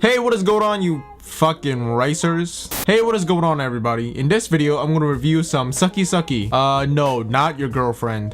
Hey, what is going on, you fucking racers? Hey, what is going on, everybody? In this video, I'm gonna review some sucky. No, not your girlfriend.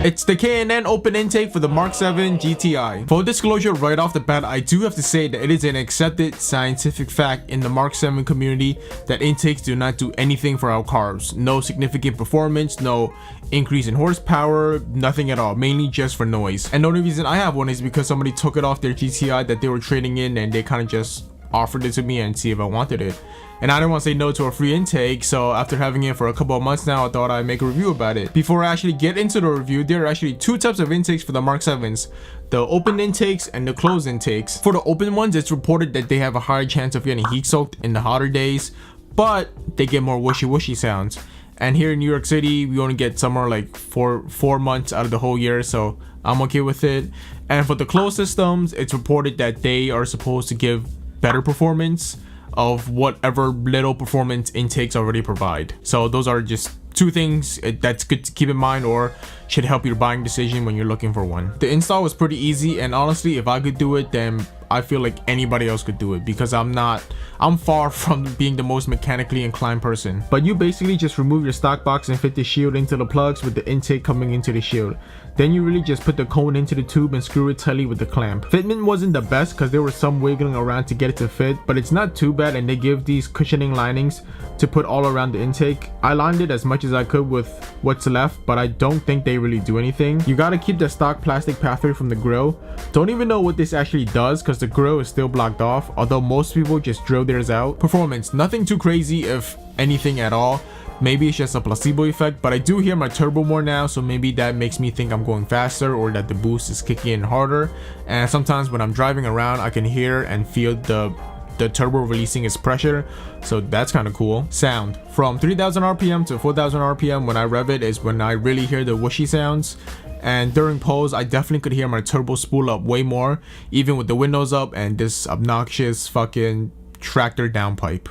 It's the K&N Open Intake for the MK7 GTI. Full disclosure right off the bat, I do have to say that it is an accepted scientific fact in the MK7 community that intakes do not do anything for our cars. No significant performance, no increase in horsepower, nothing at all, mainly just for noise. And the only reason I have one is because somebody took it off their GTI that they were trading in and they kind of just offered it to me and see if I wanted it. And I didn't want to say no to a free intake, so after having it for a couple of months now, I thought I'd make a review about it. Before I actually get into the review, there are actually two types of intakes for the MK7s. The open intakes and the closed intakes. For the open ones, it's reported that they have a higher chance of getting heat soaked in the hotter days, but they get more whooshy sounds. And here in New York City, we only get summer like four months out of the whole year, so I'm okay with it. And for the closed systems, it's reported that they are supposed to give better performance of whatever little performance intakes already provide. So those are just two things that's good to keep in mind or should help your buying decision when you're looking for one. The install was pretty easy, and honestly, if I could do it, then I feel like anybody else could do it, because I'm far from being the most mechanically inclined person. But you basically just remove your stock box and fit the shield into the plugs with the intake coming into the shield. Then you really just put the cone into the tube and screw it tightly with the clamp. Fitment wasn't the best because there was some wiggling around to get it to fit, but it's not too bad, and they give these cushioning linings to put all around the intake. I lined it as much as I could with what's left, but I don't think they really do anything. You gotta keep the stock plastic pathway from the grill. Don't even know what this actually does because the grill is still blocked off, although most people just drill theirs out. Performance, nothing too crazy if anything at all. Maybe it's just a placebo effect, but I do hear my turbo more now, so maybe that makes me think I'm going faster or that the boost is kicking in harder. And sometimes when I'm driving around, I can hear and feel the turbo releasing its pressure, so that's kind of cool. Sound, from 3000 rpm to 4000 rpm, when I rev it is when I really hear the whooshy sounds. And during pulse, I definitely could hear my turbo spool up way more, even with the windows up and this obnoxious fucking tractor downpipe.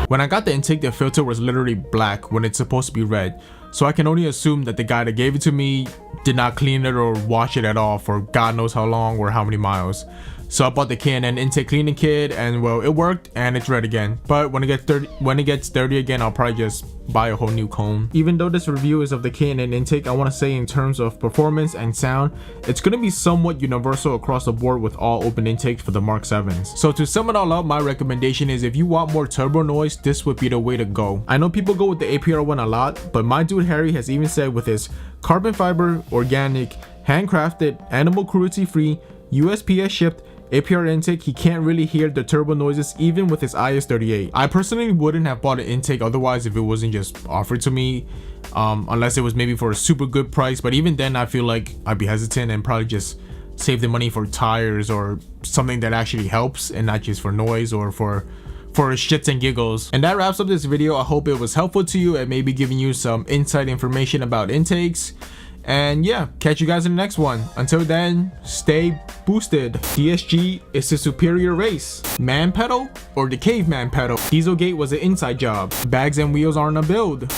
When I got the intake, the filter was literally black when it's supposed to be red, so I can only assume that the guy that gave it to me did not clean it or wash it at all for God knows how long or how many miles. So I bought the K&N Intake cleaning kit, and well, it worked and it's red again. But when it gets dirty again, I'll probably just buy a whole new cone. Even though this review is of the K&N Intake, I want to say in terms of performance and sound, it's going to be somewhat universal across the board with all open intakes for the MK7s. So to sum it all up, my recommendation is if you want more turbo noise, this would be the way to go. I know people go with the APR one a lot, but my dude Harry has even said with his carbon fiber, organic, handcrafted, animal cruelty free, USPS shipped APR intake, he can't really hear the turbo noises even with his IS38. I personally wouldn't have bought an intake otherwise if it wasn't just offered to me, unless it was maybe for a super good price, but even then I feel like I'd be hesitant and probably just save the money for tires or something that actually helps and not just for noise or for shits and giggles. And that wraps up this video. I hope it was helpful to you and maybe giving you some inside information about intakes. And yeah, catch you guys in the next one. Until then, stay boosted. DSG is the superior race. Man pedal or the caveman pedal? Dieselgate was an inside job. Bags and wheels aren't a build.